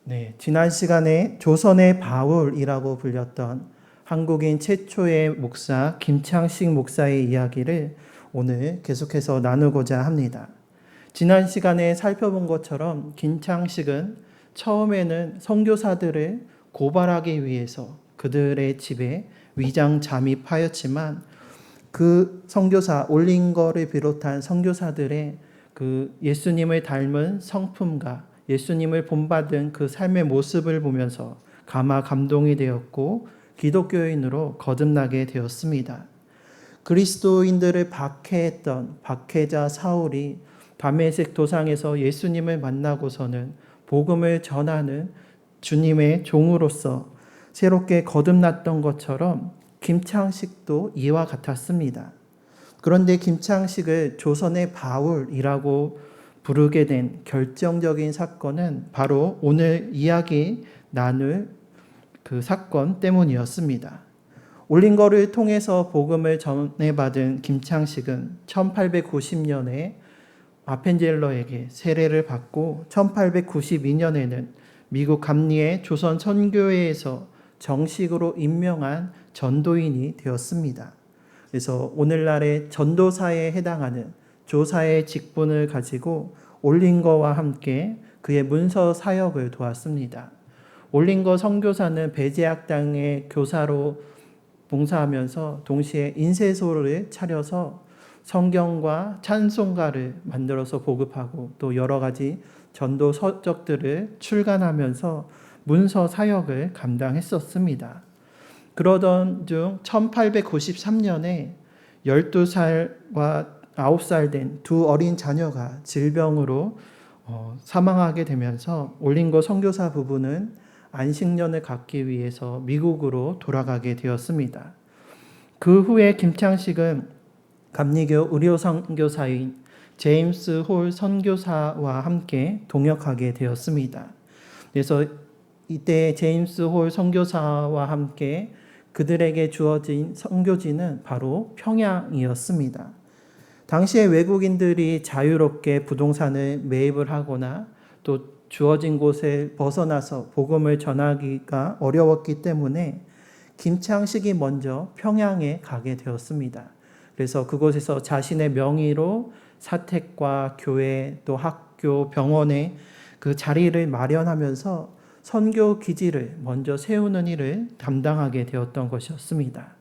네, 지난 시간에 조선의 바울이라고 불렸던 한국인 최초의 목사 김창식 목사의 이야기를 오늘 계속해서 나누고자 합니다. 지난 시간에 살펴본 것처럼 김창식은 처음에는 선교사들을 고발하기 위해서 그들의 집에 위장 잠입하였지만 그 선교사 올링거를 비롯한 선교사들의 그 예수님을 닮은 성품과 예수님을 본받은 그 삶의 모습을 보면서 가마 감동이 되었고 기독교인으로 거듭나게 되었습니다. 그리스도인들을 박해했던 박해자 사울이 다메섹 도상에서 예수님을 만나고서는 복음을 전하는 주님의 종으로서 새롭게 거듭났던 것처럼 김창식도 이와 같았습니다. 그런데 김창식을 조선의 바울이라고 부르게 된 결정적인 사건은 바로 오늘 이야기 나눌 그 사건 때문이었습니다. 올린거를 통해서 복음을 전해받은 김창식은 1890년에 아펜젤러에게 세례를 받고 1892년에는 미국 감리의 조선 선교회에서 정식으로 임명한 전도인이 되었습니다. 그래서 오늘날의 전도사에 해당하는 조사의 직분을 가지고 올린거와 함께 그의 문서 사역을 도왔습니다. 올린거 선교사는 배제학당의 교사로 봉사하면서 동시에 인쇄소를 차려서 성경과 찬송가를 만들어서 보급하고 또 여러 가지 전도 서적들을 출간하면서 문서 사역을 감당했었습니다. 그러던 중 1893년에 12살과 9살 된 두 어린 자녀가 질병으로 사망하게 되면서 올린거 선교사 부부는 안식년을 갖기 위해서 미국으로 돌아가게 되었습니다. 그 후에 김창식은 감리교 의료 선교사인 제임스 홀 선교사와 함께 동역하게 되었습니다. 그래서 이때 제임스 홀 선교사와 함께 그들에게 주어진 선교지는 바로 평양이었습니다. 당시에 외국인들이 자유롭게 부동산을 매입을 하거나 또 주어진 곳을 벗어나서 복음을 전하기가 어려웠기 때문에 김창식이 먼저 평양에 가게 되었습니다. 그래서 그곳에서 자신의 명의로 사택과 교회 또 학교, 병원에 그 자리를 마련하면서 선교 기지를 먼저 세우는 일을 담당하게 되었던 것이었습니다.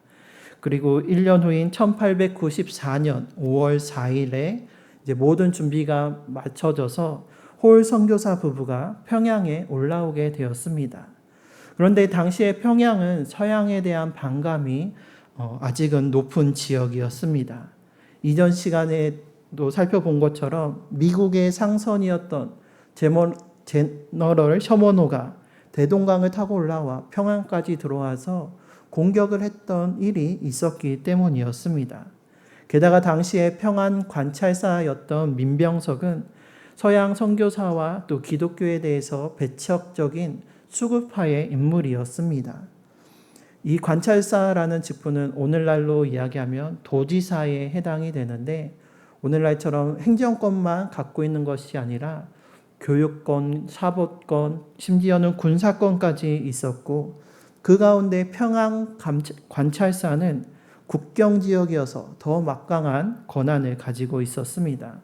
그리고 1년 후인 1894년 5월 4일에 이제 모든 준비가 마쳐져서 홀 선교사 부부가 평양에 올라오게 되었습니다. 그런데 당시에 평양은 서양에 대한 반감이 아직은 높은 지역이었습니다. 이전 시간에도 살펴본 것처럼 미국의 상선이었던 제너럴 셔먼호가 대동강을 타고 올라와 평양까지 들어와서 공격을 했던 일이 있었기 때문이었습니다. 게다가 당시에 평안 관찰사였던 민병석은 서양 선교사와 또 기독교에 대해서 배척적인 수구파의 인물이었습니다. 이 관찰사라는 직분은 오늘날로 이야기하면 도지사에 해당이 되는데 오늘날처럼 행정권만 갖고 있는 것이 아니라 교육권, 사법권, 심지어는 군사권까지 있었고 그 가운데 평양 관찰사는 국경지역이어서 더 막강한 권한을 가지고 있었습니다.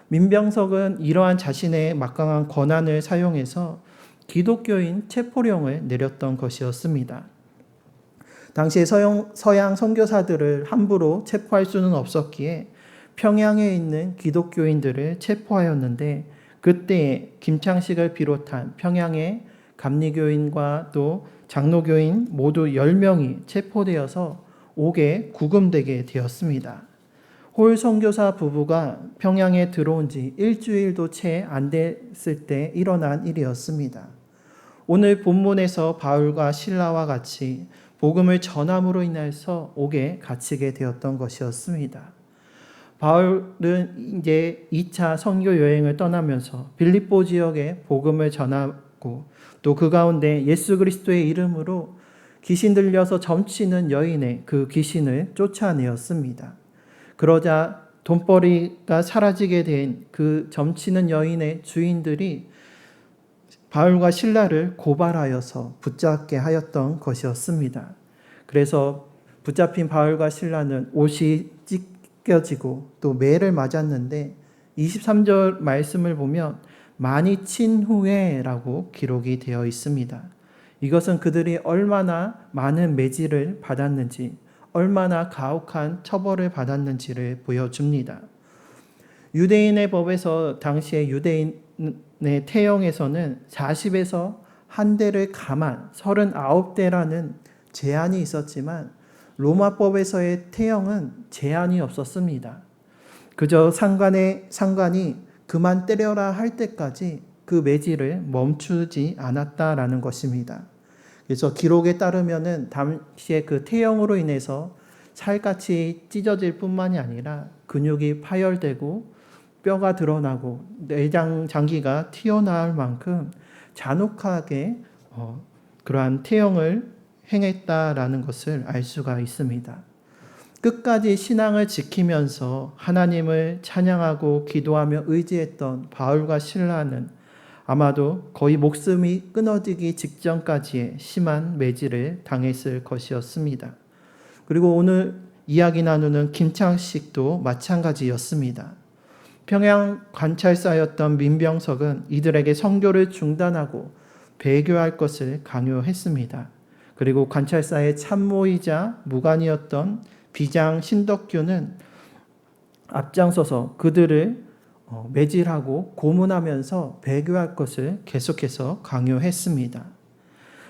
민병석은 이러한 자신의 막강한 권한을 사용해서 기독교인 체포령을 내렸던 것이었습니다. 당시에 서양 선교사들을 함부로 체포할 수는 없었기에 평양에 있는 기독교인들을 체포하였는데 그때 김창식을 비롯한 평양의 감리교인과 또 장로교인 모두 10명이 체포되어서 옥에 구금되게 되었습니다. 홀 선교사 부부가 평양에 들어온 지 일주일도 채 안 됐을 때 일어난 일이었습니다. 오늘 본문에서 바울과 실라와 같이 복음을 전함으로 인해서 옥에 갇히게 되었던 것이었습니다. 바울은 이제 2차 선교 여행을 떠나면서 빌립보 지역에 복음을 전하고 또 그 가운데 예수 그리스도의 이름으로 귀신 들려서 점치는 여인의 그 귀신을 쫓아내었습니다. 그러자 돈벌이가 사라지게 된 그 점치는 여인의 주인들이 바울과 실라를 고발하여서 붙잡게 하였던 것이었습니다. 그래서 붙잡힌 바울과 실라는 옷이 찢겨지고 또 매를 맞았는데 23절 말씀을 보면 많이 친 후에라고 기록이 되어 있습니다. 이것은 그들이 얼마나 많은 매질을 받았는지, 얼마나 가혹한 처벌을 받았는지를 보여줍니다. 유대인의 법에서 당시의 유대인의 태형에서는 40에서 한 대를 감한 39대라는 제한이 있었지만 로마법에서의 태형은 제한이 없었습니다. 그저 상관이 그만 때려라 할 때까지 그 매질을 멈추지 않았다라는 것입니다. 그래서 기록에 따르면은 당시에 그 태형으로 인해서 살갗이 찢어질 뿐만이 아니라 근육이 파열되고 뼈가 드러나고 내장 장기가 튀어나올 만큼 잔혹하게 그러한 태형을 행했다라는 것을 알 수가 있습니다. 끝까지 신앙을 지키면서 하나님을 찬양하고 기도하며 의지했던 바울과 실라는 아마도 거의 목숨이 끊어지기 직전까지의 심한 매질을 당했을 것이었습니다. 그리고 오늘 이야기 나누는 김창식도 마찬가지였습니다. 평양 관찰사였던 민병석은 이들에게 선교를 중단하고 배교할 것을 강요했습니다. 그리고 관찰사의 참모이자 무관이었던 비장 신덕규는 앞장서서 그들을 매질하고 고문하면서 배교할 것을 계속해서 강요했습니다.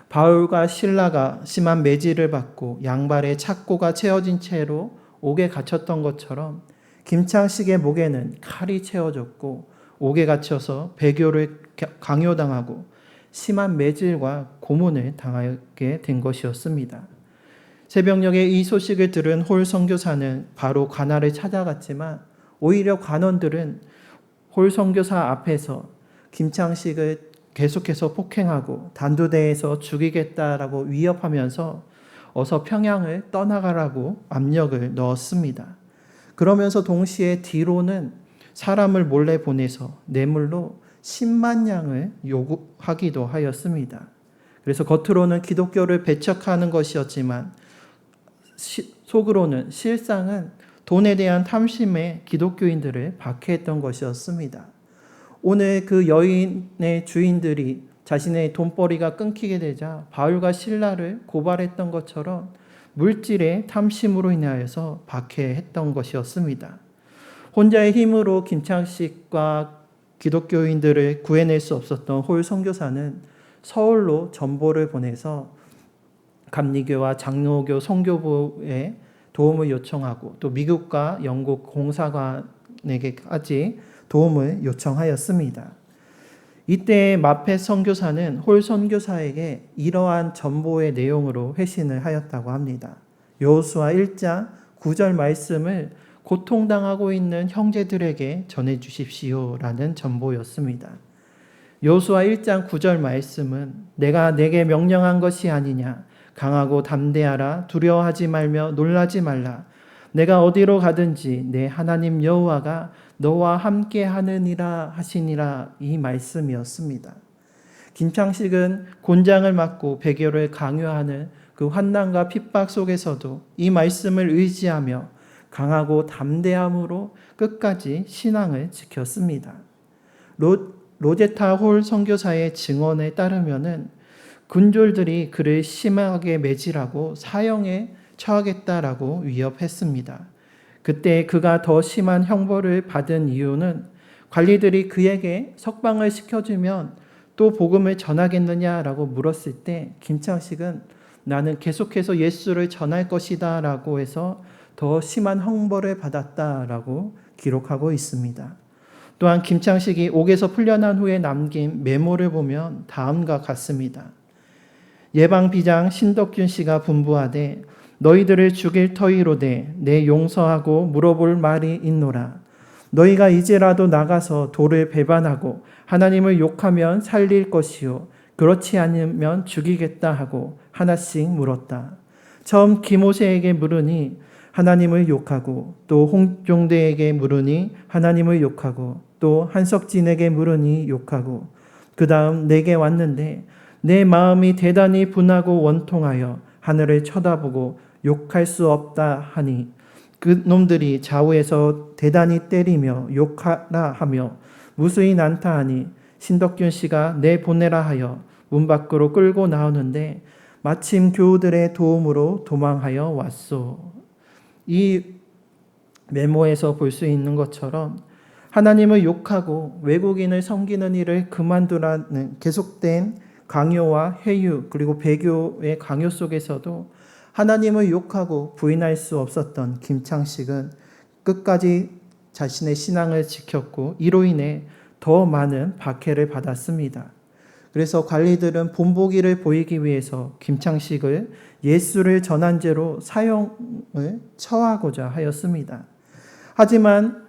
바울과 실라가 심한 매질을 받고 양발에 착고가 채워진 채로 옥에 갇혔던 것처럼 김창식의 목에는 칼이 채워졌고 옥에 갇혀서 배교를 강요당하고 심한 매질과 고문을 당하게 된 것이었습니다. 새벽녘에 이 소식을 들은 홀 선교사는 바로 관할을 찾아갔지만 오히려 관원들은 홀 선교사 앞에서 김창식을 계속해서 폭행하고 단두대에서 죽이겠다라고 위협하면서 어서 평양을 떠나가라고 압력을 넣었습니다. 그러면서 동시에 뒤로는 사람을 몰래 보내서 뇌물로 10만 양을 요구하기도 하였습니다. 그래서 겉으로는 기독교를 배척하는 것이었지만 속으로는 실상은 돈에 대한 탐심에 기독교인들을 박해했던 것이었습니다. 오늘 그 여인의 주인들이 자신의 돈벌이가 끊기게 되자 바울과 실라를 고발했던 것처럼 물질의 탐심으로 인하여서 박해했던 것이었습니다. 혼자의 힘으로 김창식과 기독교인들을 구해낼 수 없었던 홀 선교사는 서울로 전보를 보내서 감리교와 장로교 선교부에 도움을 요청하고 또 미국과 영국 공사관에게까지 도움을 요청하였습니다. 이때 마페 선교사는 홀 선교사에게 이러한 전보의 내용으로 회신을 하였다고 합니다. 여호수아 1장 9절 말씀을 고통당하고 있는 형제들에게 전해 주십시오라는 전보였습니다. 여호수아 1장 9절 말씀은 내가 내게 명령한 것이 아니냐 강하고 담대하라 두려워하지 말며 놀라지 말라 내가 어디로 가든지 내 하나님 여호와가 너와 함께 하느니라 하시니라 이 말씀이었습니다. 김창식은 곤장을 맞고 배교를 강요하는 그 환난과 핍박 속에서도 이 말씀을 의지하며 강하고 담대함으로 끝까지 신앙을 지켰습니다. 로제타 홀 선교사의 증언에 따르면은 군졸들이 그를 심하게 매질하고 사형에 처하겠다라고 위협했습니다. 그때 그가 더 심한 형벌을 받은 이유는 관리들이 그에게 석방을 시켜주면 또 복음을 전하겠느냐라고 물었을 때 김창식은 나는 계속해서 예수를 전할 것이다 라고 해서 더 심한 형벌을 받았다라고 기록하고 있습니다. 또한 김창식이 옥에서 풀려난 후에 남긴 메모를 보면 다음과 같습니다. 예방비장 신덕균 씨가 분부하되 너희들을 죽일 터이로되 내 용서하고 물어볼 말이 있노라. 너희가 이제라도 나가서 돌을 배반하고 하나님을 욕하면 살릴 것이요 그렇지 않으면 죽이겠다 하고 하나씩 물었다. 처음 기모세에게 물으니 하나님을 욕하고 또 홍종대에게 물으니 하나님을 욕하고 또 한석진에게 물으니 욕하고 그 다음 내게 왔는데 내 마음이 대단히 분하고 원통하여 하늘을 쳐다보고 욕할 수 없다 하니 그 놈들이 좌우에서 대단히 때리며 욕하라 하며 무수히 난타하니 신덕균 씨가 내 보내라 하여 문 밖으로 끌고 나오는데 마침 교우들의 도움으로 도망하여 왔소. 이 메모에서 볼 수 있는 것처럼 하나님을 욕하고 외국인을 섬기는 일을 그만두라는 계속된 강요와 회유 그리고 배교의 강요 속에서도 하나님을 욕하고 부인할 수 없었던 김창식은 끝까지 자신의 신앙을 지켰고 이로 인해 더 많은 박해를 받았습니다. 그래서 관리들은 본보기를 보이기 위해서 김창식을 예수를 전한 죄로 사형을 처하고자 하였습니다. 하지만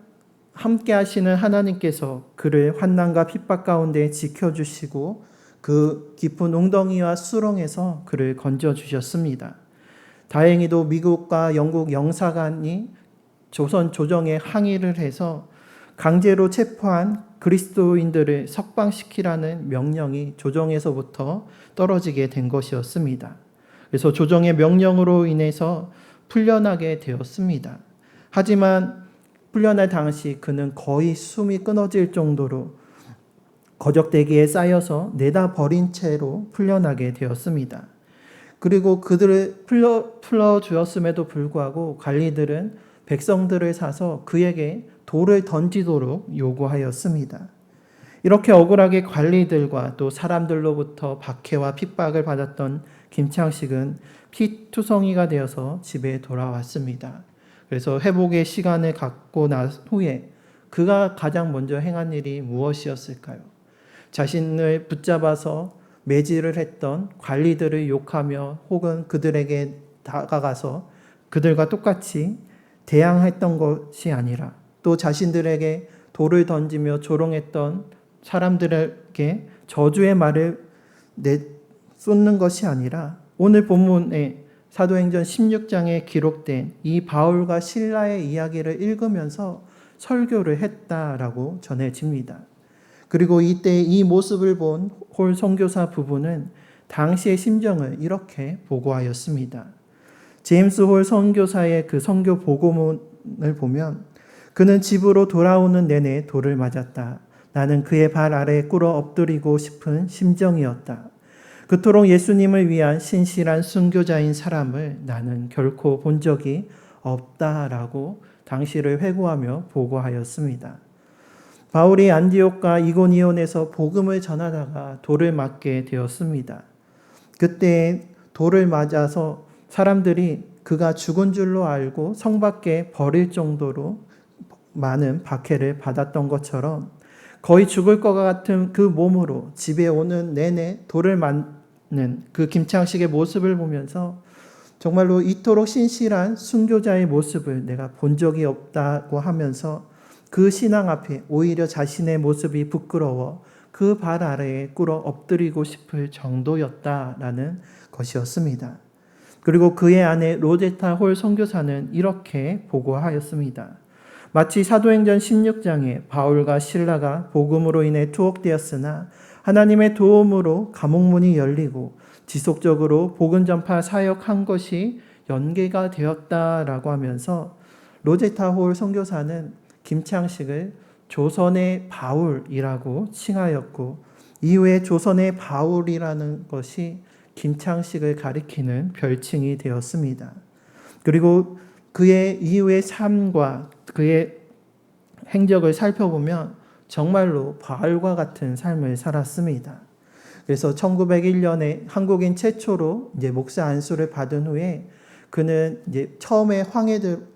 함께 하시는 하나님께서 그를 환난과 핍박 가운데 지켜주시고 그 깊은 웅덩이와 수렁에서 그를 건져주셨습니다. 다행히도 미국과 영국 영사관이 조선 조정에 항의를 해서 강제로 체포한 그리스도인들을 석방시키라는 명령이 조정에서부터 떨어지게 된 것이었습니다. 그래서 조정의 명령으로 인해서 풀려나게 되었습니다. 하지만 풀려날 당시 그는 거의 숨이 끊어질 정도로 거적대기에 쌓여서 내다 버린 채로 풀려나게 되었습니다. 그리고 그들을 풀어주었음에도 불구하고 관리들은 백성들을 사서 그에게 돌을 던지도록 요구하였습니다. 이렇게 억울하게 관리들과 또 사람들로부터 박해와 핍박을 받았던 김창식은 피투성이가 되어서 집에 돌아왔습니다. 그래서 회복의 시간을 갖고 난 후에 그가 가장 먼저 행한 일이 무엇이었을까요? 자신을 붙잡아서 매질을 했던 관리들을 욕하며 혹은 그들에게 다가가서 그들과 똑같이 대항했던 것이 아니라 또 자신들에게 돌을 던지며 조롱했던 사람들에게 저주의 말을 쏟는 것이 아니라 오늘 본문에 사도행전 16장에 기록된 이 바울과 실라의 이야기를 읽으면서 설교를 했다라고 전해집니다. 그리고 이때 이 모습을 본 홀 선교사 부부는 당시의 심정을 이렇게 보고하였습니다. 제임스 홀 선교사의 그 선교 보고문을 보면 그는 집으로 돌아오는 내내 돌을 맞았다. 나는 그의 발 아래에 꿇어 엎드리고 싶은 심정이었다. 그토록 예수님을 위한 신실한 순교자인 사람을 나는 결코 본 적이 없다라고 당시를 회고하며 보고하였습니다. 바울이 안디옥과 이고니온에서 복음을 전하다가 돌을 맞게 되었습니다. 그때 돌을 맞아서 사람들이 그가 죽은 줄로 알고 성 밖에 버릴 정도로 많은 박해를 받았던 것처럼 거의 죽을 것 같은 그 몸으로 집에 오는 내내 돌을 맞는 그 김창식의 모습을 보면서 정말로 이토록 신실한 순교자의 모습을 내가 본 적이 없다고 하면서 그 신앙 앞에 오히려 자신의 모습이 부끄러워 그 발 아래에 꿇어 엎드리고 싶을 정도였다라는 것이었습니다. 그리고 그의 아내 로제타 홀 선교사는 이렇게 보고하였습니다. 마치 사도행전 16장에 바울과 실라가 복음으로 인해 투옥되었으나 하나님의 도움으로 감옥문이 열리고 지속적으로 복음 전파 사역한 것이 연계가 되었다라고 하면서 로제타 홀 선교사는 김창식을 조선의 바울이라고 칭하였고 이후에 조선의 바울이라는 것이 김창식을 가리키는 별칭이 되었습니다. 그리고 그의 이후의 삶과 그의 행적을 살펴보면 정말로 바울과 같은 삶을 살았습니다. 그래서 1901년에 한국인 최초로 이제 목사 안수를 받은 후에 그는 이제 처음에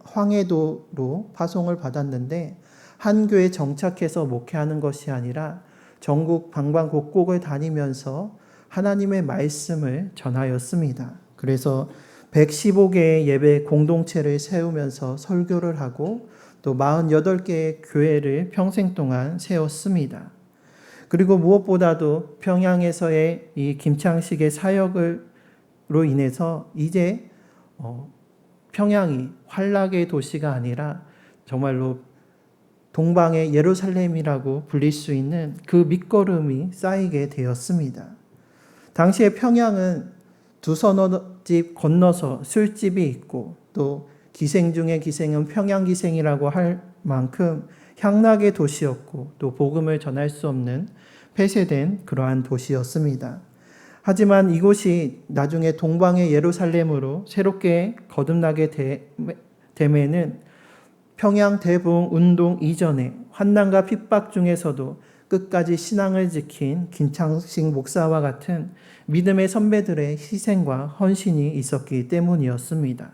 황해도로 파송을 받았는데 한 교회에 정착해서 목회하는 것이 아니라 전국 방방곡곡을 다니면서 하나님의 말씀을 전하였습니다. 그래서 115개의 예배 공동체를 세우면서 설교를 하고 또 48개의 교회를 평생 동안 세웠습니다. 그리고 무엇보다도 평양에서의 이 김창식의 사역으로 인해서 이제 평양이 환락의 도시가 아니라 정말로 동방의 예루살렘이라고 불릴 수 있는 그 밑거름이 쌓이게 되었습니다. 당시에 평양은 두서너집 건너서 술집이 있고 또 기생 중의 기생은 평양기생이라고 할 만큼 향락의 도시였고 또 복음을 전할 수 없는 폐쇄된 그러한 도시였습니다. 하지만 이곳이 나중에 동방의 예루살렘으로 새롭게 거듭나게 됨에는 평양 대부흥 운동 이전에 환난과 핍박 중에서도 끝까지 신앙을 지킨 김창식 목사와 같은 믿음의 선배들의 희생과 헌신이 있었기 때문이었습니다.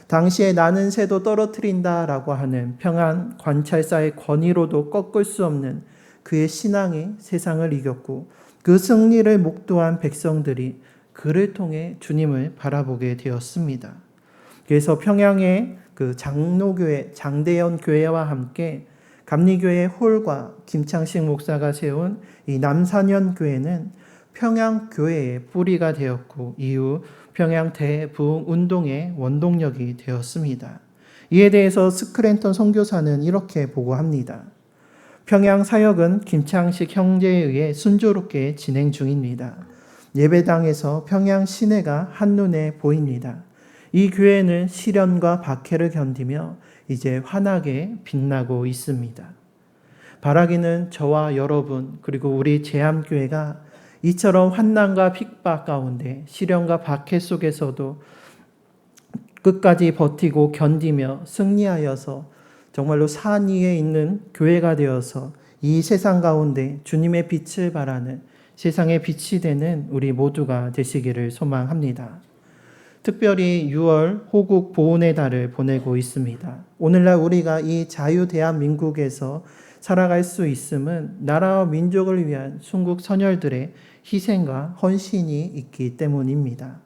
당시에 나는 새도 떨어뜨린다라고 하는 평안 관찰사의 권위로도 꺾을 수 없는 그의 신앙이 세상을 이겼고 그 승리를 목도한 백성들이 그를 통해 주님을 바라보게 되었습니다. 그래서 평양의 그 장로교회 장대현 교회와 함께 감리교회 홀과 김창식 목사가 세운 이 남산현 교회는 평양교회의 뿌리가 되었고 이후 평양 대부흥 운동의 원동력이 되었습니다. 이에 대해서 스크랜턴 선교사는 이렇게 보고합니다. 평양 사역은 김창식 형제에 의해 순조롭게 진행 중입니다. 예배당에서 평양 시내가 한눈에 보입니다. 이 교회는 시련과 박해를 견디며 이제 환하게 빛나고 있습니다. 바라기는 저와 여러분 그리고 우리 제암교회가 이처럼 환난과 핍박 가운데 시련과 박해 속에서도 끝까지 버티고 견디며 승리하여서 정말로 산 위에 있는 교회가 되어서 이 세상 가운데 주님의 빛을 발하는 세상의 빛이 되는 우리 모두가 되시기를 소망합니다. 특별히 6월 호국 보훈의 달을 보내고 있습니다. 오늘날 우리가 이 자유 대한민국에서 살아갈 수 있음은 나라와 민족을 위한 순국 선열들의 희생과 헌신이 있기 때문입니다.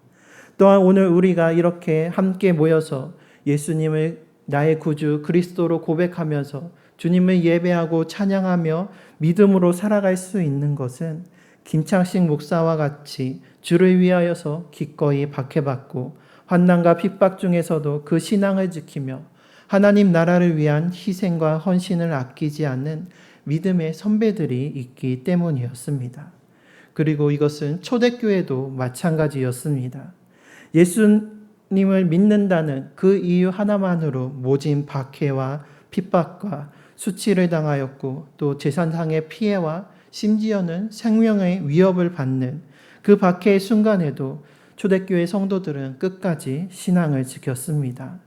또한 오늘 우리가 이렇게 함께 모여서 예수님을 나의 구주 그리스도로 고백하면서 주님을 예배하고 찬양하며 믿음으로 살아갈 수 있는 것은 김창식 목사와 같이 주를 위하여서 기꺼이 박해받고 환난과 핍박 중에서도 그 신앙을 지키며 하나님 나라를 위한 희생과 헌신을 아끼지 않는 믿음의 선배들이 있기 때문이었습니다. 그리고 이것은 초대교회도 마찬가지였습니다. 예수님을 믿는다는 그 이유 하나만으로 모진 박해와 핍박과 수치를 당하였고 또 재산상의 피해와 심지어는 생명의 위협을 받는 그 박해의 순간에도 초대교회 성도들은 끝까지 신앙을 지켰습니다.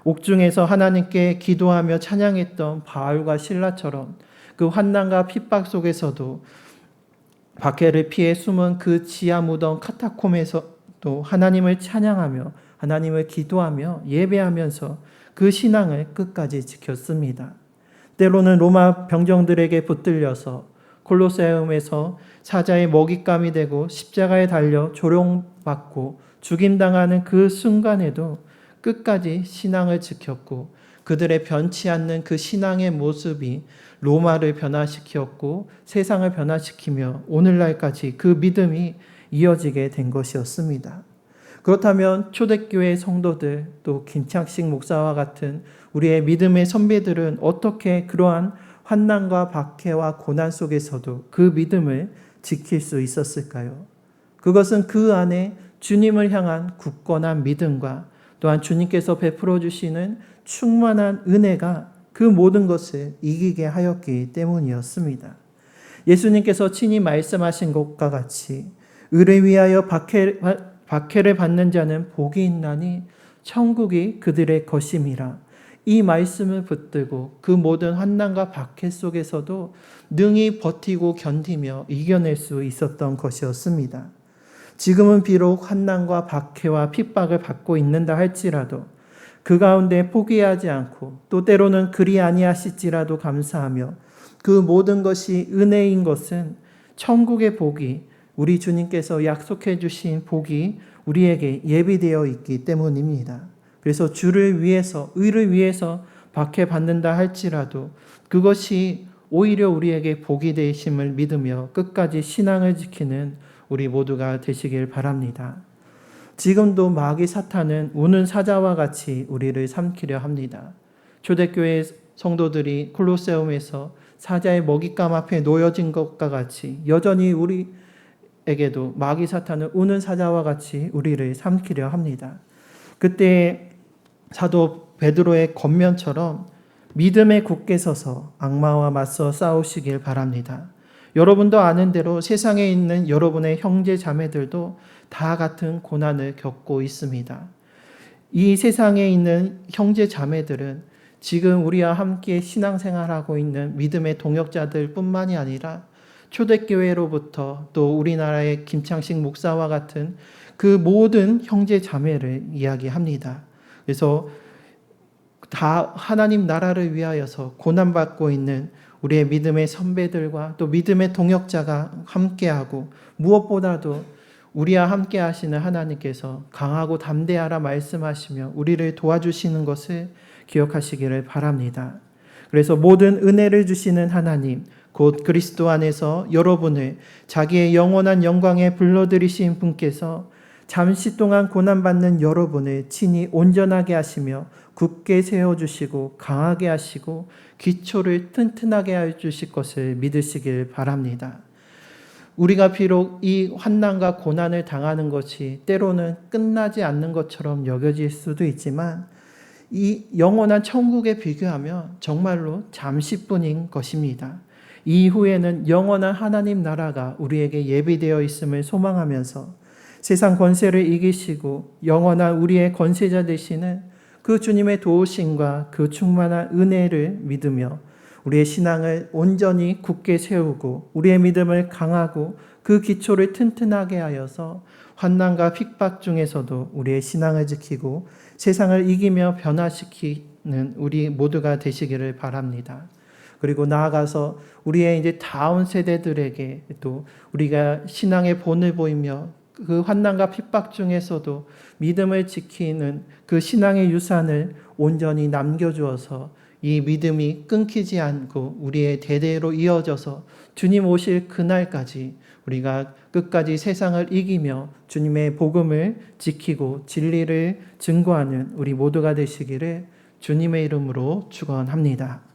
옥중에서 하나님께 기도하며 찬양했던 바울과 실라처럼 그 환난과 핍박 속에서도 박해를 피해 숨은 그 지하 무덤 카타콤에서도 하나님을 찬양하며 하나님을 기도하며 예배하면서 그 신앙을 끝까지 지켰습니다. 때로는 로마 병정들에게 붙들려서 콜로세움에서 사자의 먹잇감이 되고 십자가에 달려 조롱받고 죽임당하는 그 순간에도 끝까지 신앙을 지켰고 그들의 변치 않는 그 신앙의 모습이 로마를 변화시켰고 세상을 변화시키며 오늘날까지 그 믿음이 이어지게 된 것이었습니다. 그렇다면 초대교회 성도들 또 김창식 목사와 같은 우리의 믿음의 선배들은 어떻게 그러한 환난과 박해와 고난 속에서도 그 믿음을 지킬 수 있었을까요? 그것은 그 안에 주님을 향한 굳건한 믿음과 또한 주님께서 베풀어 주시는 충만한 은혜가 그 모든 것을 이기게 하였기 때문이었습니다. 예수님께서 친히 말씀하신 것과 같이 의를 위하여 박해를 받는 자는 복이 있나니 천국이 그들의 것임이라. 이 말씀을 붙들고 그 모든 환난과 박해 속에서도 능히 버티고 견디며 이겨낼 수 있었던 것이었습니다. 지금은 비록 환난과 박해와 핍박을 받고 있는다 할지라도 그 가운데 포기하지 않고 또 때로는 그리 아니하실지라도 감사하며 그 모든 것이 은혜인 것은 천국의 복이 우리 주님께서 약속해 주신 복이 우리에게 예비되어 있기 때문입니다. 그래서 주를 위해서 의를 위해서 박해받는다 할지라도 그것이 오히려 우리에게 복이 되심을 믿으며 끝까지 신앙을 지키는 우리 모두가 되시길 바랍니다. 지금도 마귀 사탄은 우는 사자와 같이 우리를 삼키려 합니다. 초대교회 성도들이 콜로세움에서 사자의 먹잇감 앞에 놓여진 것과 같이 여전히 우리에게도 마귀 사탄은 우는 사자와 같이 우리를 삼키려 합니다. 그때 사도 베드로의 겉면처럼 믿음에 굳게 서서 악마와 맞서 싸우시길 바랍니다. 여러분도 아는 대로 세상에 있는 여러분의 형제 자매들도 다 같은 고난을 겪고 있습니다. 이 세상에 있는 형제 자매들은 지금 우리와 함께 신앙생활하고 있는 믿음의 동역자들 뿐만이 아니라 초대교회로부터 또 우리나라의 김창식 목사와 같은 그 모든 형제 자매를 이야기합니다. 그래서 다 하나님 나라를 위하여서 고난받고 있는 우리의 믿음의 선배들과 또 믿음의 동역자가 함께하고 무엇보다도 우리와 함께 하시는 하나님께서 강하고 담대하라 말씀하시며 우리를 도와주시는 것을 기억하시기를 바랍니다. 그래서 모든 은혜를 주시는 하나님, 곧 그리스도 안에서 여러분을 자기의 영원한 영광에 불러들이신 분께서 잠시 동안 고난받는 여러분을 친히 온전하게 하시며 굳게 세워주시고 강하게 하시고 기초를 튼튼하게 해주실 것을 믿으시길 바랍니다. 우리가 비록 이 환난과 고난을 당하는 것이 때로는 끝나지 않는 것처럼 여겨질 수도 있지만 이 영원한 천국에 비교하면 정말로 잠시뿐인 것입니다. 이후에는 영원한 하나님 나라가 우리에게 예비되어 있음을 소망하면서 세상 권세를 이기시고 영원한 우리의 권세자 되시는 그 주님의 도우심과 그 충만한 은혜를 믿으며 우리의 신앙을 온전히 굳게 세우고 우리의 믿음을 강하고 그 기초를 튼튼하게 하여서 환난과 핍박 중에서도 우리의 신앙을 지키고 세상을 이기며 변화시키는 우리 모두가 되시기를 바랍니다. 그리고 나아가서 우리의 이제 다음 세대들에게 또 우리가 신앙의 본을 보이며 그 환난과 핍박 중에서도 믿음을 지키는 그 신앙의 유산을 온전히 남겨주어서 이 믿음이 끊기지 않고 우리의 대대로 이어져서 주님 오실 그날까지 우리가 끝까지 세상을 이기며 주님의 복음을 지키고 진리를 증거하는 우리 모두가 되시기를 주님의 이름으로 축원합니다.